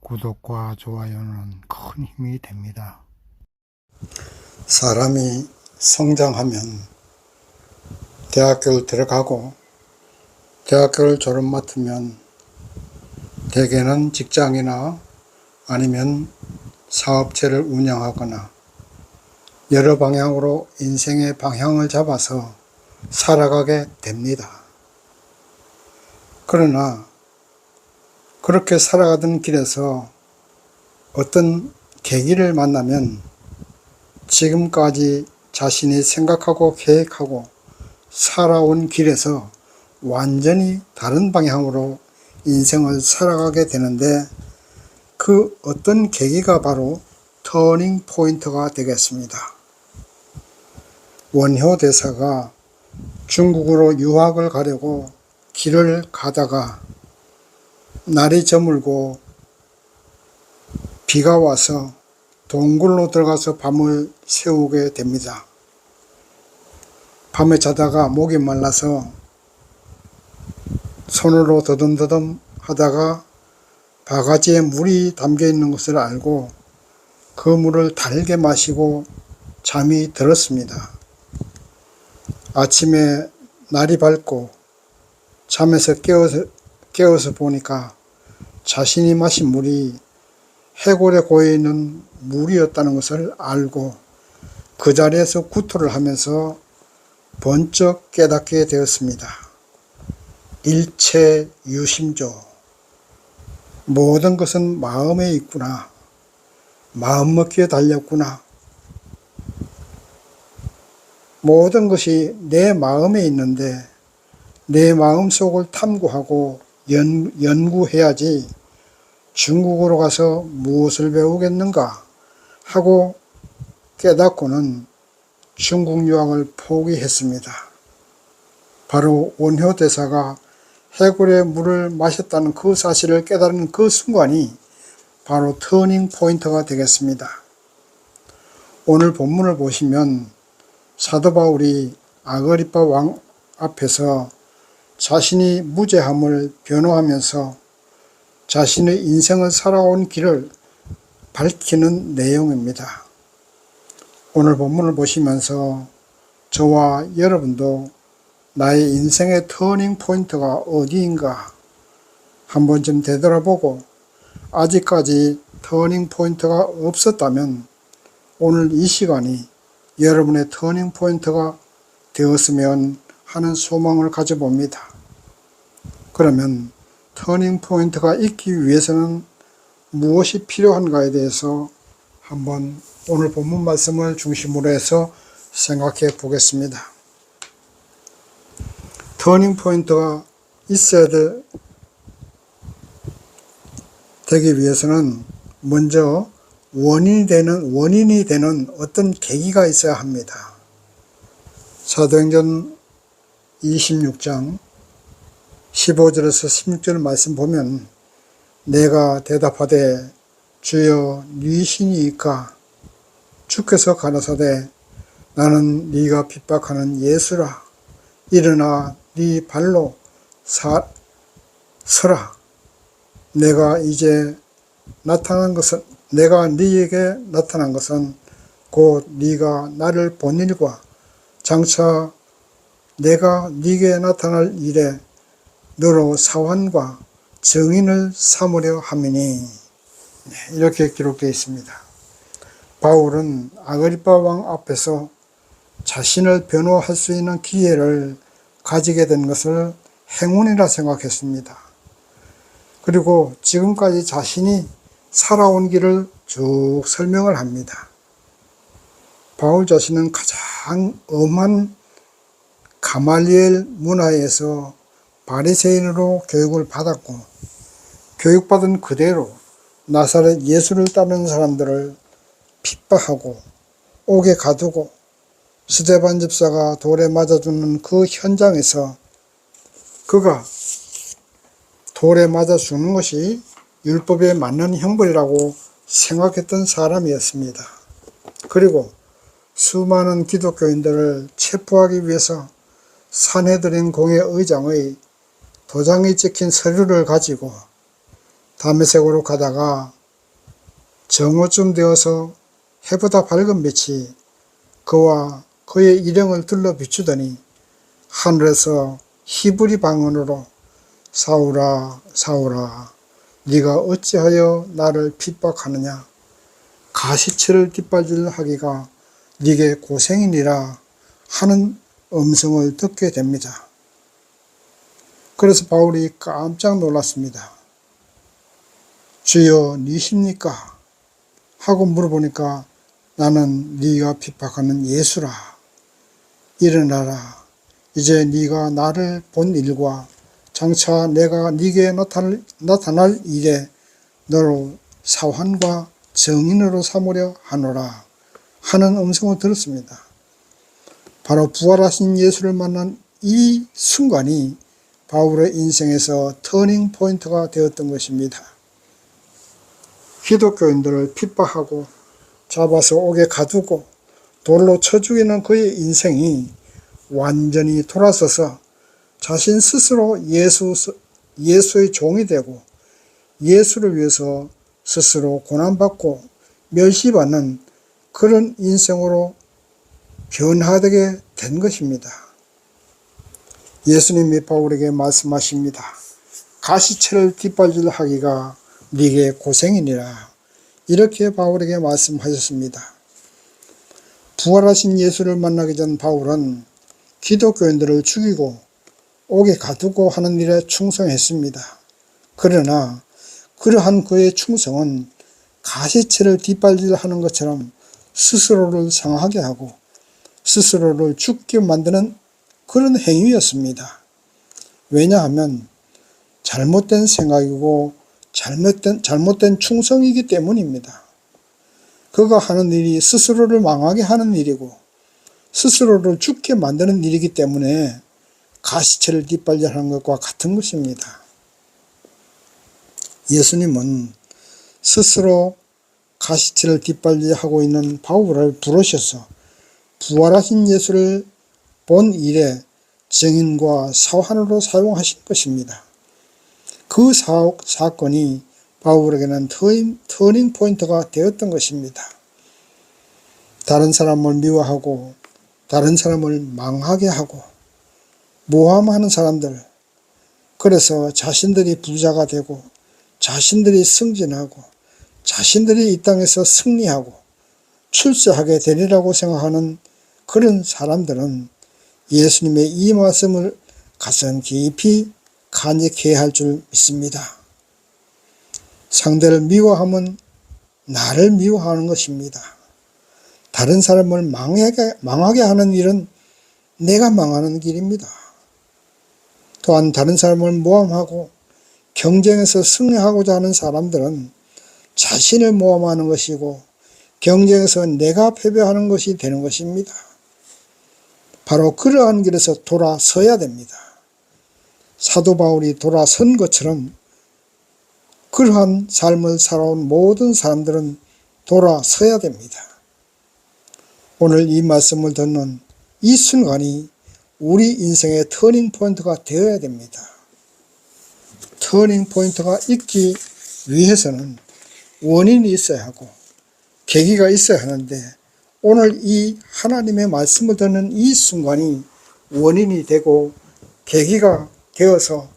구독과 좋아요는 큰 힘이 됩니다. 사람이 성장하면 대학교를 들어가고 대학교를 졸업 맡으면 대개는 직장이나 아니면 사업체를 운영하거나 여러 방향으로 인생의 방향을 잡아서 살아가게 됩니다. 그러나 그렇게 살아가던 길에서 어떤 계기를 만나면 지금까지 자신이 생각하고 계획하고 살아온 길에서 완전히 다른 방향으로 인생을 살아가게 되는데, 그 어떤 계기가 바로 터닝 포인트가 되겠습니다. 원효 대사가 중국으로 유학을 가려고 길을 가다가 날이 저물고 비가 와서 동굴로 들어가서 밤을 새우게 됩니다. 밤에 자다가 목이 말라서 손으로 더듬더듬 하다가 바가지에 물이 담겨 있는 것을 알고 그 물을 달게 마시고 잠이 들었습니다. 아침에 날이 밝고 잠에서 깨어서 보니까 자신이 마신 물이 해골에 고여있는 물이었다는 것을 알고 그 자리에서 구토를 하면서 번쩍 깨닫게 되었습니다. 일체 유심조, 모든 것은 마음에 있구나, 마음먹기에 달렸구나, 모든 것이 내 마음에 있는데 내 마음속을 탐구하고 연구해야지 중국으로 가서 무엇을 배우겠는가 하고 깨닫고는 중국 유학을 포기했습니다. 바로 원효 대사가 해골의 물을 마셨다는 그 사실을 깨달은 그 순간이 바로 터닝 포인트가 되겠습니다. 오늘 본문을 보시면 사도 바울이 아그리파 왕 앞에서 자신이 무죄함을 변호하면서 자신의 인생을 살아온 길을 밝히는 내용입니다. 오늘 본문을 보시면서 저와 여러분도 나의 인생의 터닝 포인트가 어디인가 한번 좀 되돌아보고, 아직까지 터닝 포인트가 없었다면 오늘 이 시간이 여러분의 터닝 포인트가 되었으면 하는 소망을 가져봅니다. 그러면 터닝 포인트가 있기 위해서는 무엇이 필요한가에 대해서 한번 오늘 본문 말씀을 중심으로 해서 생각해 보겠습니다. 터닝 포인트가 있어야 되기 위해서는 먼저 원인이 되는 어떤 계기가 있어야 합니다. 사도행전 26장 15절에서 16절 말씀 보면, 내가 대답하되 주여 니시니이까? 주께서 가라사대 나는 네가 핍박하는 예수라. 일어나 네 발로 서라. 내가 네게 나타난 것은 곧 네가 나를 본 일과 장차 내가 네게 나타날 일에 너로 사환과 증인을 삼으려 함이니. 이렇게 기록되어 있습니다. 바울은 아그리파 왕 앞에서 자신을 변호할 수 있는 기회를 가지게 된 것을 행운이라 생각했습니다. 그리고 지금까지 자신이 살아온 길을 쭉 설명을 합니다. 바울 자신은 가장 엄한 가말리엘 문화에서 바리새인으로 교육을 받았고, 교육받은 그대로 나사렛 예수를 따르는 사람들을 핍박하고 옥에 가두고 스데반 집사가 돌에 맞아 죽는 그 현장에서 그가 돌에 맞아 죽는 것이 율법에 맞는 형벌이라고 생각했던 사람이었습니다. 그리고 수많은 기독교인들을 체포하기 위해서 산헤드린 공회 의장의 도장이 찍힌 서류를 가지고 다메섹으로 가다가 정오쯤 되어서 해보다 밝은 빛이 그와 그의 일행을 둘러 비추더니 하늘에서 히브리 방언으로 사울아 사울아 네가 어찌하여 나를 핍박하느냐 가시체를 뒷발질하기가 네게 고생이니라 하는 음성을 듣게 됩니다. 그래서 바울이 깜짝 놀랐습니다. 주여 니십니까? 하고 물어보니까 나는 네가 핍박하는 예수라. 일어나라. 이제 네가 나를 본 일과 장차 내가 네게 나타날 일에 너를 사환과 정인으로 삼으려 하노라 하는 음성을 들었습니다. 바로 부활하신 예수를 만난 이 순간이 바울의 인생에서 터닝 포인트가 되었던 것입니다. 기독교인들을 핍박하고 잡아서 옥에 가두고 돌로 쳐 죽이는 그의 인생이 완전히 돌아서서 자신 스스로 예수의 종이 되고 예수를 위해서 스스로 고난받고 멸시받는 그런 인생으로 변화되게 된 것입니다. 예수님이 바울에게 말씀하십니다. 가시체를 뒷발질하기가 네게 고생이니라. 이렇게 바울에게 말씀하셨습니다. 부활하신 예수를 만나기 전 바울은 기독교인들을 죽이고 옥에 가두고 하는 일에 충성했습니다. 그러나 그러한 그의 충성은 가시체를 뒷발질하는 것처럼 스스로를 상하게 하고 스스로를 죽게 만드는 그런 행위였습니다. 왜냐하면 잘못된 생각이고 잘못된 충성이기 때문입니다. 그가 하는 일이 스스로를 망하게 하는 일이고 스스로를 죽게 만드는 일이기 때문에 가시체를 뒷발질하는 것과 같은 것입니다. 예수님은 스스로 가시체를 뒷발질하고 있는 바울을 부르셔서 부활하신 예수를 본 일에 증인과 사환으로 사용하신 것입니다. 그 사건이 바울에게는 터닝 포인트가 되었던 것입니다. 다른 사람을 미워하고 다른 사람을 망하게 하고 모함하는 사람들, 그래서 자신들이 부자가 되고 자신들이 승진하고 자신들이 이 땅에서 승리하고 출세하게 되리라고 생각하는 그런 사람들은 예수님의 이 말씀을 가슴 깊이 간직해야 할 줄 믿습니다. 상대를 미워하면 나를 미워하는 것입니다. 다른 사람을 망하게 하는 일은 내가 망하는 길입니다. 또한 다른 사람을 모함하고 경쟁에서 승리하고자 하는 사람들은 자신을 모함하는 것이고 경쟁에서 내가 패배하는 것이 되는 것입니다. 바로 그러한 길에서 돌아서야 됩니다. 사도 바울이 돌아선 것처럼 그러한 삶을 살아온 모든 사람들은 돌아서야 됩니다. 오늘 이 말씀을 듣는 이 순간이 우리 인생의 터닝 포인트가 되어야 됩니다. 터닝 포인트가 있기 위해서는 원인이 있어야 하고 계기가 있어야 하는데 오늘 이 하나님의 말씀을 듣는 이 순간이 원인이 되고 계기가 되어서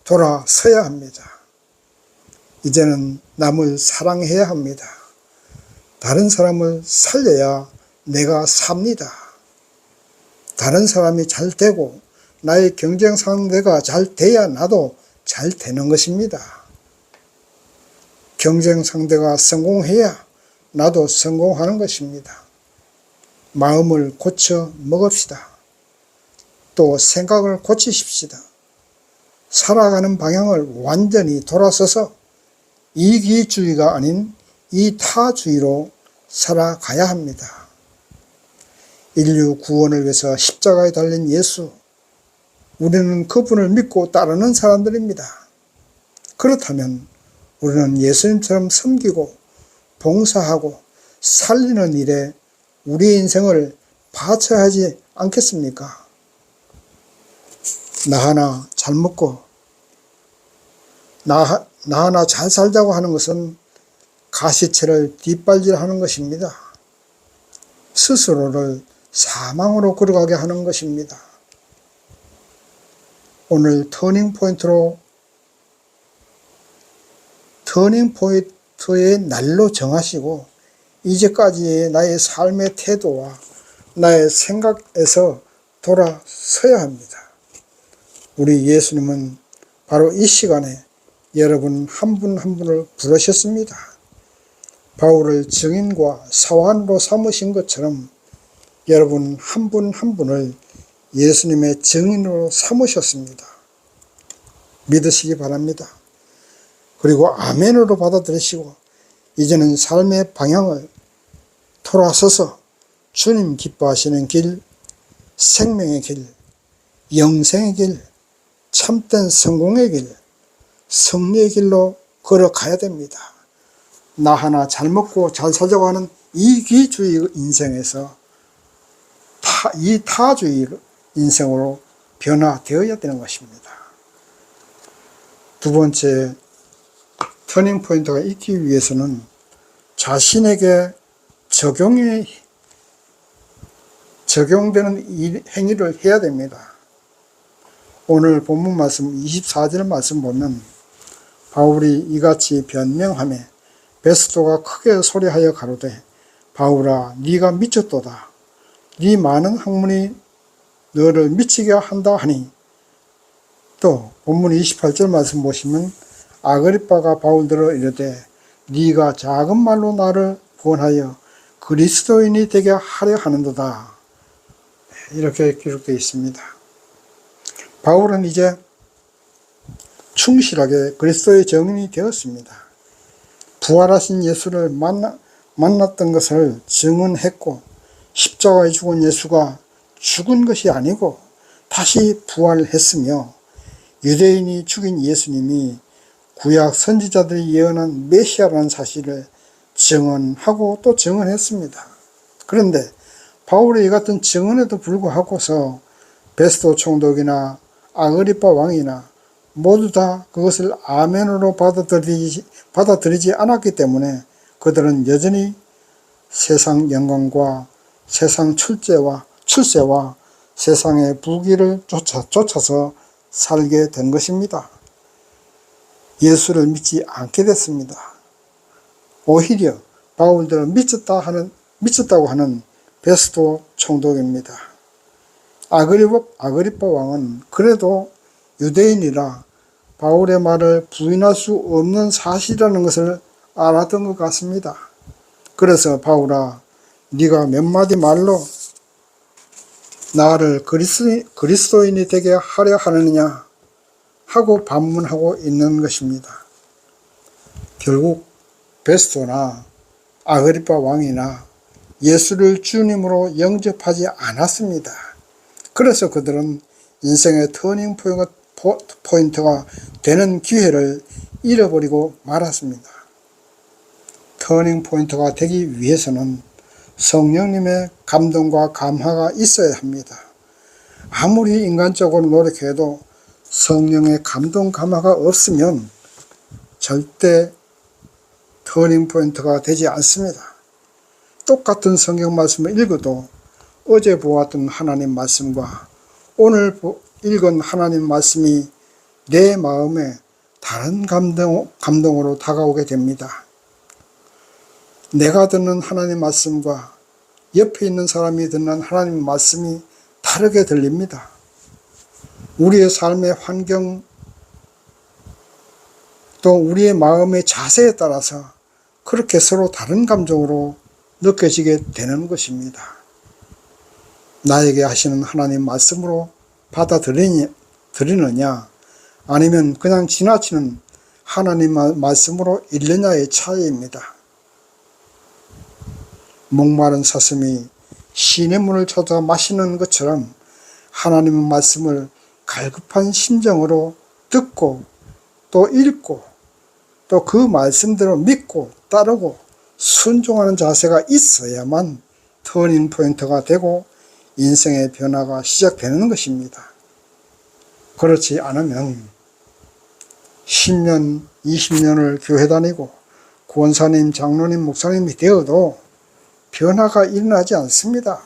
돌아서야 합니다. 이제는 남을 사랑해야 합니다. 다른 사람을 살려야 내가 삽니다. 다른 사람이 잘 되고 나의 경쟁 상대가 잘 돼야 나도 잘 되는 것입니다. 경쟁 상대가 성공해야 나도 성공하는 것입니다. 마음을 고쳐 먹읍시다. 또 생각을 고치십시다. 살아가는 방향을 완전히 돌아서서 이기주의가 아닌 이타주의로 살아가야 합니다. 인류 구원을 위해서 십자가에 달린 예수, 우리는 그분을 믿고 따르는 사람들입니다. 그렇다면 우리는 예수님처럼 섬기고 봉사하고 살리는 일에 우리의 인생을 바쳐야 하지 않겠습니까? 나 하나 잘 먹고 나 하나 잘 살자고 하는 것은 가시체를 뒷발질하는 것입니다. 스스로를 사망으로 걸어가게 하는 것입니다. 오늘 터닝포인트의 날로 정하시고 이제까지의 나의 삶의 태도와 나의 생각에서 돌아서야 합니다. 우리 예수님은 바로 이 시간에 여러분 한 분 한 분을 부르셨습니다. 바울을 증인과 사환으로 삼으신 것처럼 여러분 한 분 한 분을 예수님의 증인으로 삼으셨습니다. 믿으시기 바랍니다. 그리고 아멘으로 받아들이시고 이제는 삶의 방향을 돌아서서 주님 기뻐하시는 길, 생명의 길, 영생의 길, 참된 성공의 길, 승리의 길로 걸어가야 됩니다. 나 하나 잘 먹고 잘 살자고 하는 이기주의 인생에서 이 타주의 인생으로 변화되어야 되는 것입니다. 두 번째, 터닝포인트가 있기 위해서는 자신에게 적용되는 행위를 해야 됩니다. 오늘 본문 말씀 24절 말씀 보면 바울이 이같이 변명하며 베스도가 크게 소리하여 가로되 바울아 네가 미쳤도다. 네 많은 학문이 너를 미치게 한다 하니 또 본문 28절 말씀 보시면 아그리빠가 바울들을 이르되 네가 작은 말로 나를 구원하여 그리스도인이 되게 하려 하는도다. 이렇게 기록되어 있습니다. 바울은 이제 충실하게 그리스도의 증인이 되었습니다. 부활하신 예수를 만났던 것을 증언했고 십자가에 죽은 예수가 죽은 것이 아니고 다시 부활했으며 유대인이 죽인 예수님이 구약 선지자들이 예언한 메시아라는 사실을 증언하고 또 증언했습니다. 그런데 바울의 이 같은 증언에도 불구하고서 베스도 총독이나 아그리빠 왕이나 모두 다 그것을 아멘으로 받아들이지 않았기 때문에 그들은 여전히 세상 영광과 세상 출세와 세상의 부귀를 쫓아서 살게 된 것입니다. 예수를 믿지 않게 됐습니다. 오히려 바울들을 미쳤다고 하는 베스도 총독입니다. 아그리빠 왕은 그래도 유대인이라 바울의 말을 부인할 수 없는 사실이라는 것을 알았던 것 같습니다. 그래서 바울아 네가 몇 마디 말로 나를 그리스도인이 되게 하려 하느냐 하고 반문하고 있는 것입니다. 결국 베스도나 아그리빠 왕이나 예수를 주님으로 영접하지 않았습니다. 그래서 그들은 인생의 터닝 포인트가 되는 기회를 잃어버리고 말았습니다. 터닝 포인트가 되기 위해서는 성령님의 감동과 감화가 있어야 합니다. 아무리 인간적으로 노력해도 성령의 감동 감화가 없으면 절대 터닝 포인트가 되지 않습니다. 똑같은 성경 말씀을 읽어도 어제 보았던 하나님 말씀과 오늘 읽은 하나님 말씀이 내 마음에 다른 감동으로 다가오게 됩니다. 내가 듣는 하나님 말씀과 옆에 있는 사람이 듣는 하나님 말씀이 다르게 들립니다. 우리의 삶의 환경 또 우리의 마음의 자세에 따라서 그렇게 서로 다른 감정으로 느껴지게 되는 것입니다. 나에게 하시는 하나님 말씀으로 받아들이느냐 아니면 그냥 지나치는 하나님 말씀으로 읽느냐의 차이입니다. 목마른 사슴이 시냇물을 찾아 마시는 것처럼 하나님의 말씀을 갈급한 심정으로 듣고 또 읽고 또 그 말씀대로 믿고 따르고 순종하는 자세가 있어야만 터닝 포인트가 되고 인생의 변화가 시작되는 것입니다. 그렇지 않으면 10년, 20년을 교회 다니고 권사님, 장로님, 목사님이 되어도 변화가 일어나지 않습니다.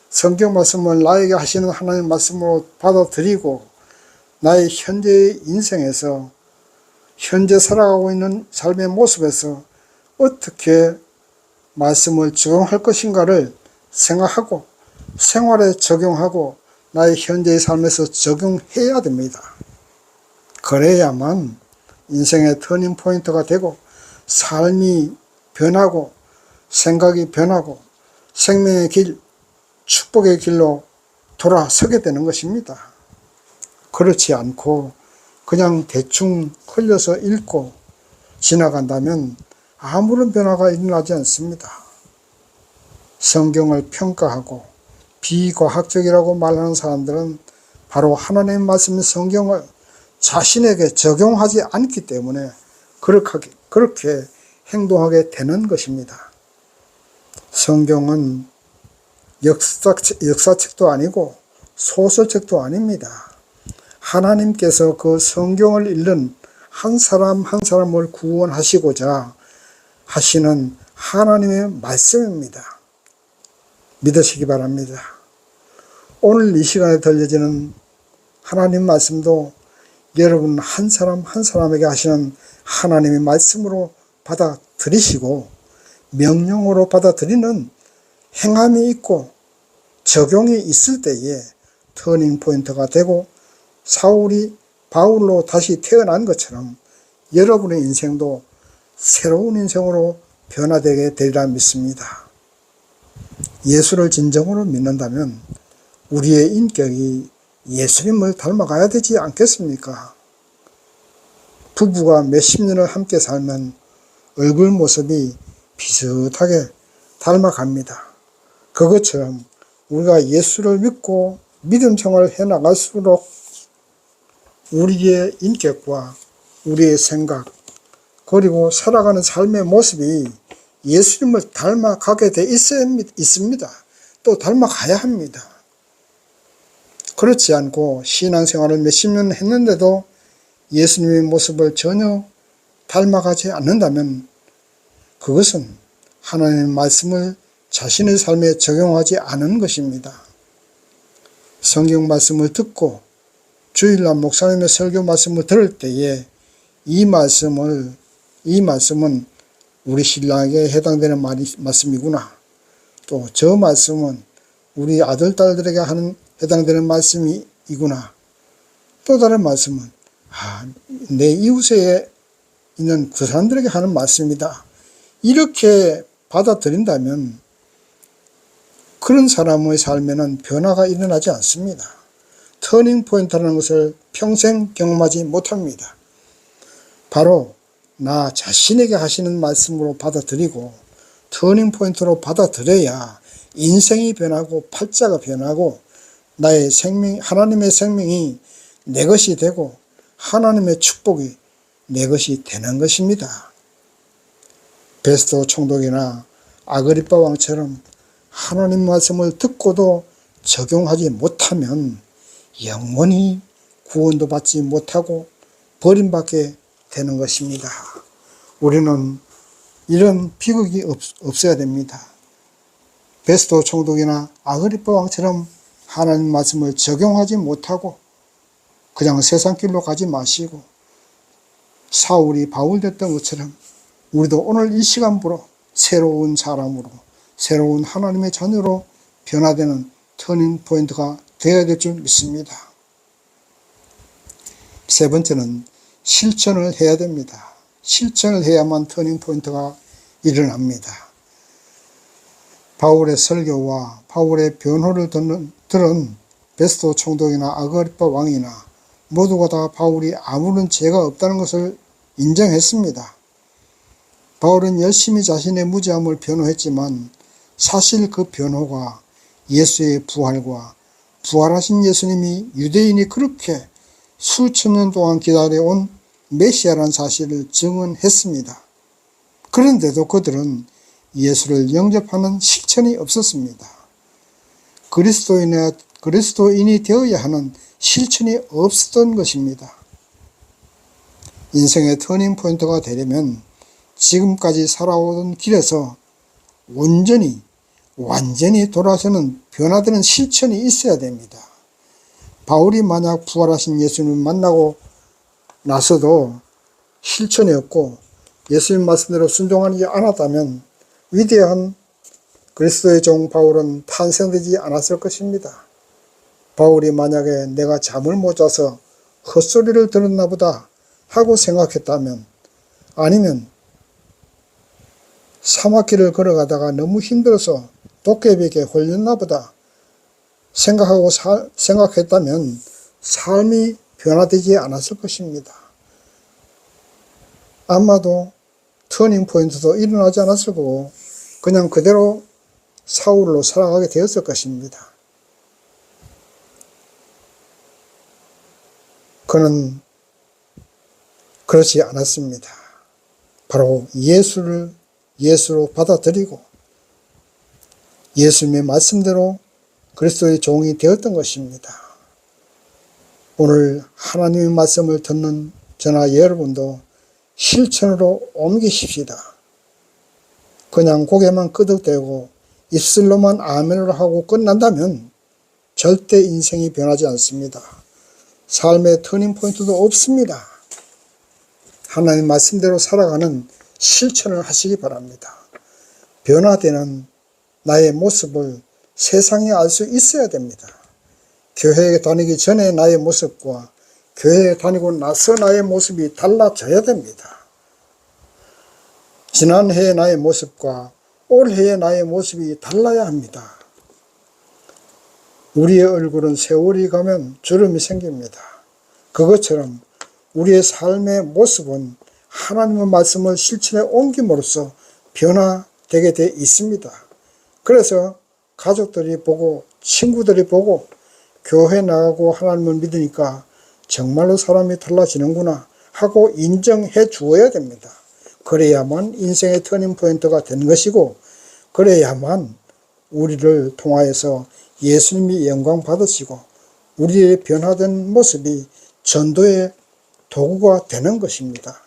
성경 말씀을 나에게 하시는 하나님 말씀으로 받아들이고 나의 현재의 인생에서 현재 살아가고 있는 삶의 모습에서 어떻게 말씀을 적용할 것인가를 생각하고 생활에 적용하고 나의 현재의 삶에서 적용해야 됩니다. 그래야만 인생의 터닝 포인트가 되고 삶이 변하고 생각이 변하고 생명의 길, 축복의 길로 돌아서게 되는 것입니다. 그렇지 않고 그냥 대충 흘려서 읽고 지나간다면 아무런 변화가 일어나지 않습니다. 성경을 평가하고 비과학적이라고 말하는 사람들은 바로 하나님의 말씀 성경을 자신에게 적용하지 않기 때문에 그렇게 행동하게 되는 것입니다. 성경은 역사책도 아니고 소설책도 아닙니다. 하나님께서 그 성경을 읽는 한 사람 한 사람을 구원하시고자 하시는 하나님의 말씀입니다. 믿으시기 바랍니다. 오늘 이 시간에 들려지는 하나님 말씀도 여러분 한 사람 한 사람에게 하시는 하나님의 말씀으로 받아들이시고 명령으로 받아들이는 행함이 있고 적용이 있을 때에 터닝 포인트가 되고 사울이 바울로 다시 태어난 것처럼 여러분의 인생도 새로운 인생으로 변화되게 되리라 믿습니다. 예수를 진정으로 믿는다면 우리의 인격이 예수님을 닮아가야 되지 않겠습니까? 부부가 몇십 년을 함께 살면 얼굴 모습이 비슷하게 닮아갑니다. 그것처럼 우리가 예수를 믿고 믿음 생활을 해나갈수록 우리의 인격과 우리의 생각 그리고 살아가는 삶의 모습이 예수님을 닮아가게 돼 있습니다. 또 닮아가야 합니다. 그렇지 않고 신앙생활을 몇십 년 했는데도 예수님의 모습을 전혀 닮아가지 않는다면 그것은 하나님의 말씀을 자신의 삶에 적용하지 않은 것입니다. 성경 말씀을 듣고 주일날 목사님의 설교 말씀을 들을 때에 이 말씀은 우리 신랑에게 해당되는 말씀이구나. 또 저 말씀은 우리 아들, 딸들에게 해당되는 말씀이구나. 또 다른 말씀은 내 이웃에 있는 그 사람들에게 하는 말씀이다. 이렇게 받아들인다면 그런 사람의 삶에는 변화가 일어나지 않습니다. 터닝 포인트라는 것을 평생 경험하지 못합니다. 바로 나 자신에게 하시는 말씀으로 받아들이고 터닝 포인트로 받아들여야 인생이 변하고 팔자가 변하고 나의 생명, 하나님의 생명이 내 것이 되고 하나님의 축복이 내 것이 되는 것입니다. 베스도 총독이나 아그리빠 왕처럼 하나님 말씀을 듣고도 적용하지 못하면 영원히 구원도 받지 못하고 버림받게 되는 것입니다. 우리는 이런 비극이 없어야 됩니다. 베스도 총독이나 아그리빠 왕처럼 하나님 말씀을 적용하지 못하고 그냥 세상 길로 가지 마시고 사울이 바울 됐던 것처럼 우리도 오늘 이 시간부로 새로운 사람으로 새로운 하나님의 자녀로 변화되는 터닝 포인트가 되어야 될 줄 믿습니다. 세 번째는 실천을 해야 됩니다. 실천을 해야만 터닝 포인트가 일어납니다. 바울의 설교와 바울의 변호를 들은 베스도 총독이나 아그리빠 왕이나 모두가 다 바울이 아무런 죄가 없다는 것을 인정했습니다. 바울은 열심히 자신의 무죄함을 변호했지만 사실 그 변호가 예수의 부활과 부활하신 예수님이 유대인이 그렇게 수천 년 동안 기다려온 메시아라는 사실을 증언했습니다. 그런데도 그들은 예수를 영접하는 실천이 없었습니다. 그리스도인이 되어야 하는 실천이 없었던 것입니다. 인생의 터닝 포인트가 되려면 지금까지 살아오던 길에서 완전히 돌아서는 변화되는 실천이 있어야 됩니다. 바울이 만약 부활하신 예수님을 만나고 나서도 실천이 없고 예수님 말씀대로 순종하지 않았다면 위대한 그리스도의 종 바울은 탄생되지 않았을 것입니다. 바울이 만약에 내가 잠을 못 자서 헛소리를 들었나 보다 하고 생각했다면, 아니면 사막길을 걸어가다가 너무 힘들어서 도깨비에게 홀렸나 보다 생각했다면 삶이 변화되지 않았을 것입니다. 아마도 터닝 포인트도 일어나지 않았을 거고 그냥 그대로 사울로 살아가게 되었을 것입니다. 그는 그렇지 않았습니다. 바로 예수로 받아들이고 예수님의 말씀대로 그리스도의 종이 되었던 것입니다. 오늘 하나님의 말씀을 듣는 저나 여러분도 실천으로 옮기십시다. 그냥 고개만 끄덕대고 입술로만 아멘을 하고 끝난다면 절대 인생이 변하지 않습니다. 삶의 터닝 포인트도 없습니다. 하나님 말씀대로 살아가는 실천을 하시기 바랍니다. 변화되는 나의 모습을 세상에 알 수 있어야 됩니다. 교회에 다니기 전에 나의 모습과 교회에 다니고 나서 나의 모습이 달라져야 됩니다. 지난해의 나의 모습과 올해의 나의 모습이 달라야 합니다. 우리의 얼굴은 세월이 가면 주름이 생깁니다. 그것처럼 우리의 삶의 모습은 하나님의 말씀을 실천에 옮김으로써 변화되게 돼 있습니다. 그래서 가족들이 보고 친구들이 보고 교회 나가고 하나님을 믿으니까 정말로 사람이 달라지는구나 하고 인정해 주어야 됩니다. 그래야만 인생의 터닝 포인트가 되는 것이고, 그래야만 우리를 통하여서 예수님이 영광 받으시고 우리의 변화된 모습이 전도의 도구가 되는 것입니다.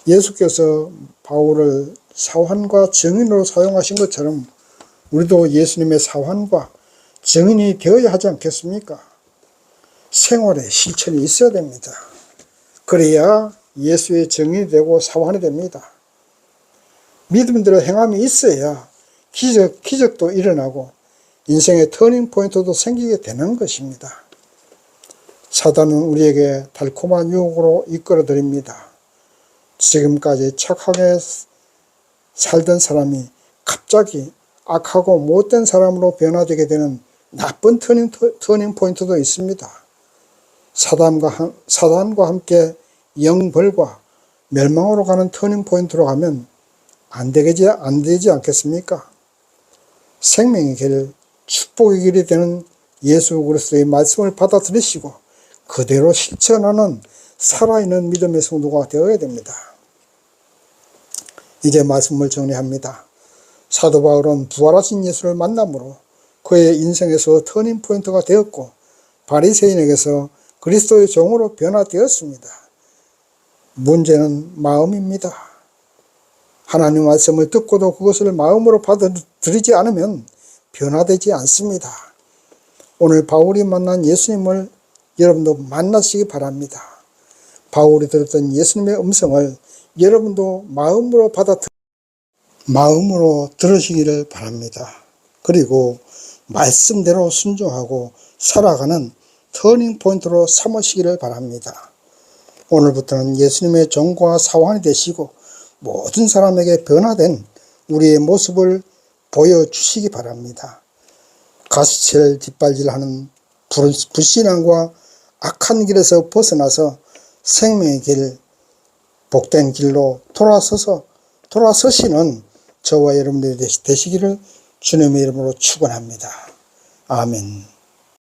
예수께서 바울을 사환과 증인으로 사용하신 것처럼 우리도 예수님의 사환과 증인이 되어야 하지 않겠습니까? 생활에 실천이 있어야 됩니다. 그래야 예수의 증인이 되고 사환이 됩니다. 믿음대로 행함이 있어야 기적도 일어나고 인생의 터닝 포인트도 생기게 되는 것입니다. 사단은 우리에게 달콤한 유혹으로 이끌어드립니다. 지금까지 착하게 살던 사람이 갑자기 악하고 못된 사람으로 변화되게 되는 나쁜 터닝 포인트도 있습니다. 사단과 함께 영벌과 멸망으로 가는 터닝 포인트로 가면 안 되지 않겠습니까? 생명의 길, 축복의 길이 되는 예수 그리스도의 말씀을 받아들이시고 그대로 실천하는 살아있는 믿음의 성도가 되어야 됩니다. 이제 말씀을 정리합니다. 사도 바울은 부활하신 예수를 만남으로 그의 인생에서 터닝 포인트가 되었고 바리새인에게서 그리스도의 종으로 변화되었습니다. 문제는 마음입니다. 하나님 말씀을 듣고도 그것을 마음으로 받아들이지 않으면 변화되지 않습니다. 오늘 바울이 만난 예수님을 여러분도 만나시기 바랍니다. 바울이 들었던 예수님의 음성을 여러분도 마음으로 들으시기를 바랍니다. 그리고 말씀대로 순종하고 살아가는 터닝 포인트로 삼으시기를 바랍니다. 오늘부터는 예수님의 종과 사환이 되시고 모든 사람에게 변화된 우리의 모습을 보여주시기 바랍니다. 가시체를 뒷발질하는 불신앙과 악한 길에서 벗어나서 생명의 길, 복된 길로 돌아서시는 저와 여러분들이 되시기를 주님의 이름으로 축원합니다. 아멘.